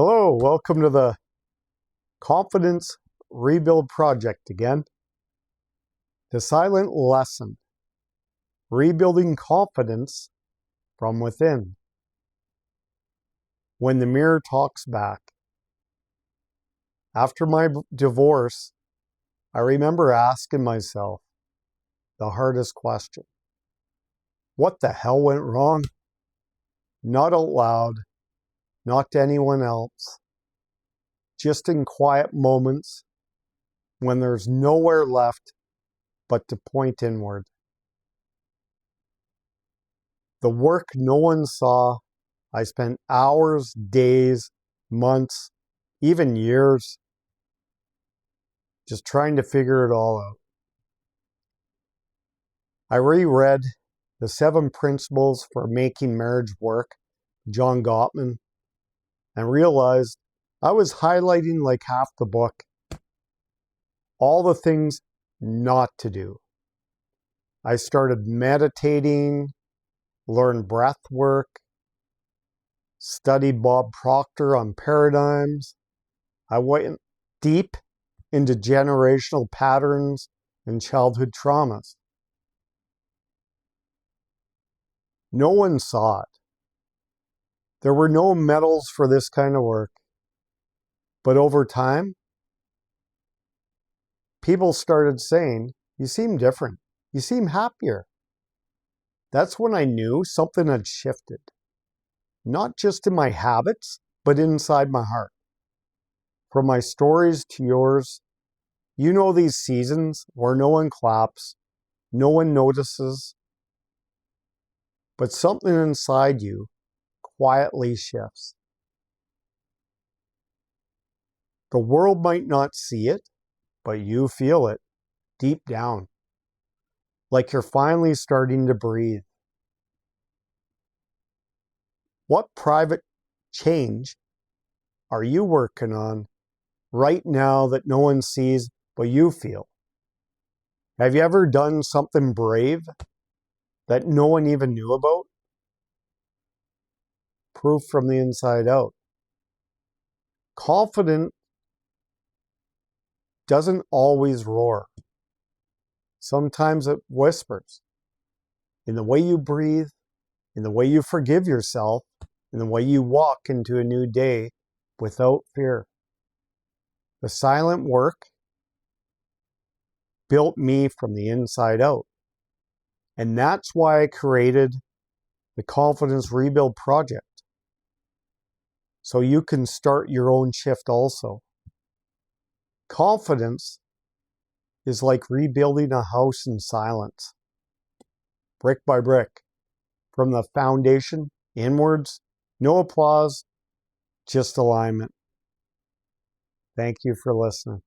Hello, welcome to the Confidence Rebuild Project again. The silent lesson, rebuilding confidence from within. When the mirror talks back. After my divorce, I remember asking myself the hardest question. What the hell went wrong? Not out loud, not to anyone else, just in quiet moments when there's nowhere left but to point inward. The work no one saw, I spent hours, days, months, even years, just trying to figure it all out. I reread The 7 Principles for Making Marriage Work, John Gottman, and realized I was highlighting like half the book all the things not to do. I started meditating, learned breath work, studied Bob Proctor on paradigms. I went deep into generational patterns and childhood traumas. No one saw it. There were no medals for this kind of work. But over time, people started saying, "You seem different. You seem happier." That's when I knew something had shifted. Not just in my habits, but inside my heart. From my stories to yours, you know these seasons where no one claps, no one notices, but something inside you quietly shifts. The world might not see it, but you feel it deep down, like you're finally starting to breathe. What private change are you working on right now that no one sees but you feel? Have you ever done something brave that no one even knew about? Proof from the inside out. Confidence doesn't always roar. Sometimes it whispers. In the way you breathe, in the way you forgive yourself, in the way you walk into a new day without fear. The silent work built me from the inside out. And that's why I created the Confidence Rebuild Project. So you can start your own shift also. Confidence is like rebuilding a house in silence, brick by brick, from the foundation inwards. No applause, just alignment. Thank you for listening.